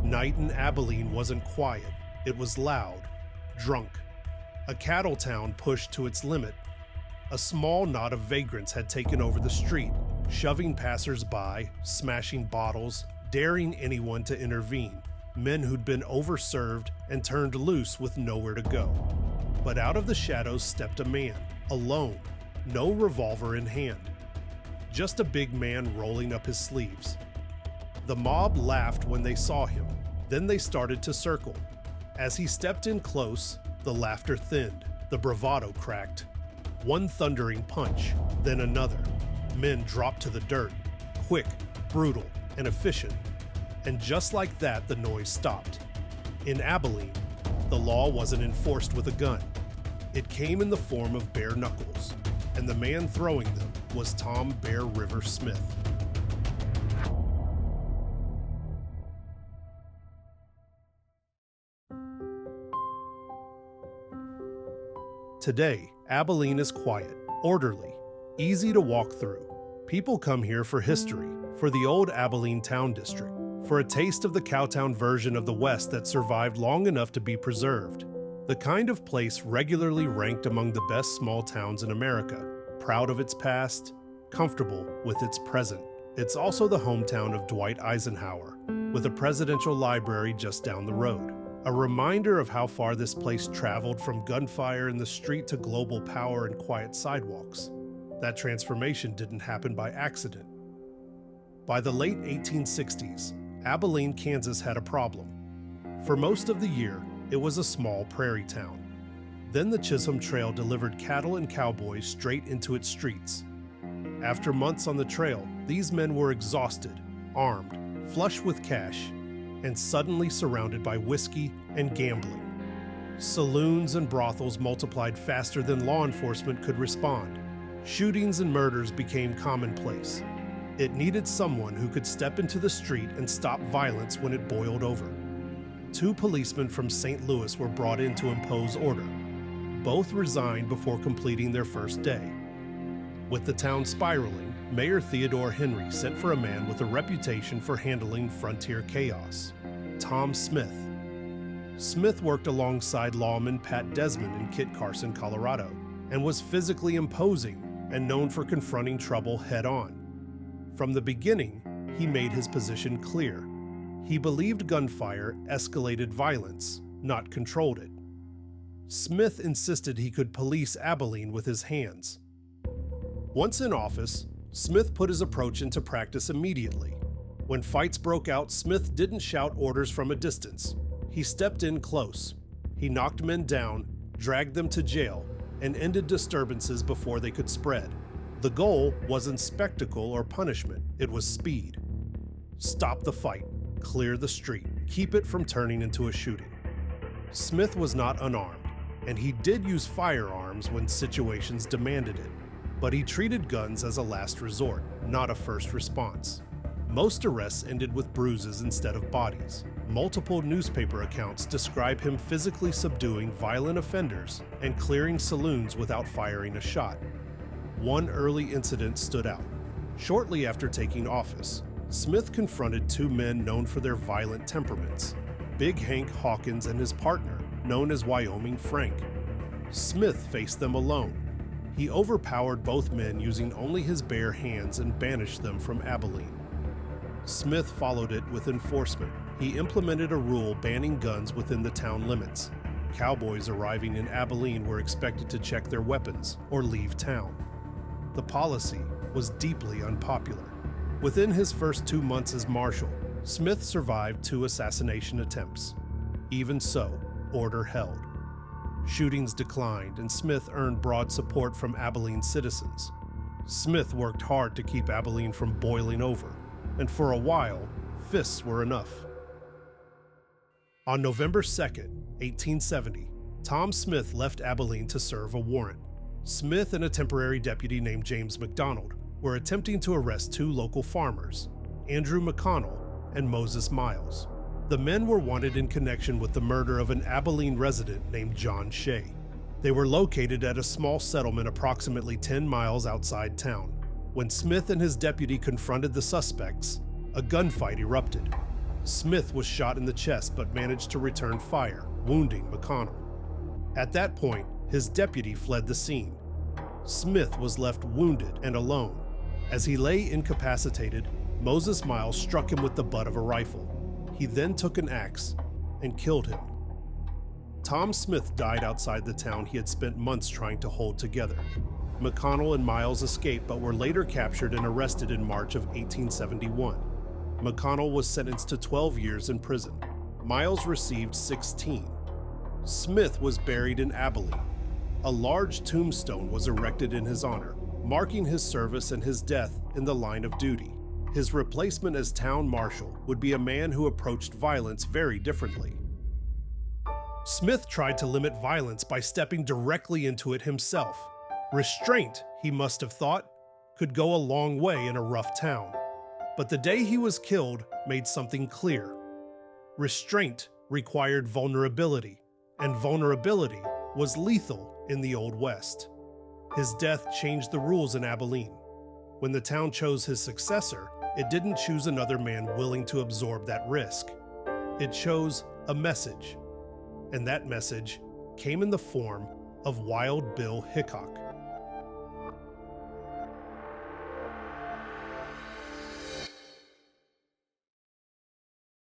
Night in Abilene wasn't quiet. It was loud, drunk. A cattle town pushed to its limit. A small knot of vagrants had taken over the street, shoving passers-by, smashing bottles, daring anyone to intervene. Men who'd been overserved and turned loose with nowhere to go. But out of the shadows stepped a man, alone, no revolver in hand. Just a big man rolling up his sleeves. The mob laughed when they saw him. Then they started to circle. As he stepped in close, the laughter thinned, the bravado cracked. One thundering punch, then another. Men dropped to the dirt, quick, brutal, and efficient. And just like that, the noise stopped. In Abilene, the law wasn't enforced with a gun. It came in the form of bare knuckles, and the man throwing them was Tom Bear River Smith. Today, Abilene is quiet, orderly, easy to walk through. People come here for history, for the old Abilene Town District, for a taste of the cowtown version of the West that survived long enough to be preserved. The kind of place regularly ranked among the best small towns in America, proud of its past, comfortable with its present. It's also the hometown of Dwight Eisenhower, with a presidential library just down the road. A reminder of how far this place traveled from gunfire in the street to global power and quiet sidewalks. That transformation didn't happen by accident. By the late 1860s, Abilene, Kansas had a problem. For most of the year, it was a small prairie town. Then the Chisholm Trail delivered cattle and cowboys straight into its streets. After months on the trail, these men were exhausted, armed, flush with cash, and suddenly surrounded by whiskey and gambling. Saloons and brothels multiplied faster than law enforcement could respond. Shootings and murders became commonplace. It needed someone who could step into the street and stop violence when it boiled over. 2 policemen from St. Louis were brought in to impose order. Both resigned before completing their first day. With the town spiraling, Mayor Theodore Henry sent for a man with a reputation for handling frontier chaos, Tom Smith. Smith worked alongside lawman Pat Desmond in Kit Carson, Colorado, and was physically imposing and known for confronting trouble head-on. From the beginning, he made his position clear. He believed gunfire escalated violence, not controlled it. Smith insisted he could police Abilene with his hands. Once in office, Smith put his approach into practice immediately. When fights broke out, Smith didn't shout orders from a distance. He stepped in close. He knocked men down, dragged them to jail, and ended disturbances before they could spread. The goal wasn't spectacle or punishment, it was speed. Stop the fight, clear the street, keep it from turning into a shooting. Smith was not unarmed, and he did use firearms when situations demanded it, but he treated guns as a last resort, not a first response. Most arrests ended with bruises instead of bodies. Multiple newspaper accounts describe him physically subduing violent offenders and clearing saloons without firing a shot. One early incident stood out. Shortly after taking office, Smith confronted 2 men known for their violent temperaments, Big Hank Hawkins and his partner, known as Wyoming Frank. Smith faced them alone. He overpowered both men using only his bare hands and banished them from Abilene. Smith followed it with enforcement. He implemented a rule banning guns within the town limits. Cowboys arriving in Abilene were expected to check their weapons or leave town. The policy was deeply unpopular. Within his first 2 months as Marshal, Smith survived 2 assassination attempts. Even so, order held. Shootings declined, and Smith earned broad support from Abilene citizens. Smith worked hard to keep Abilene from boiling over, and for a while, fists were enough. On November 2nd, 1870, Tom Smith left Abilene to serve a warrant. Smith and a temporary deputy named James McDonald were attempting to arrest 2 local farmers, Andrew McConnell and Moses Miles. The men were wanted in connection with the murder of an Abilene resident named John Shea. They were located at a small settlement approximately 10 miles outside town. When Smith and his deputy confronted the suspects, a gunfight erupted. Smith was shot in the chest but managed to return fire, wounding McConnell. At that point, his deputy fled the scene. Smith was left wounded and alone. As he lay incapacitated, Moses Miles struck him with the butt of a rifle. He then took an axe and killed him. Tom Smith died outside the town he had spent months trying to hold together. McConnell and Miles escaped but were later captured and arrested in March of 1871. McConnell was sentenced to 12 years in prison. Miles received 16. Smith was buried in Abilene. A large tombstone was erected in his honor, marking his service and his death in the line of duty. His replacement as town marshal would be a man who approached violence very differently. Smith tried to limit violence by stepping directly into it himself. Restraint, he must have thought, could go a long way in a rough town. But the day he was killed made something clear. Restraint required vulnerability, and vulnerability was lethal in the Old West. His death changed the rules in Abilene. When the town chose his successor, it didn't choose another man willing to absorb that risk. It chose a message, and that message came in the form of Wild Bill Hickok.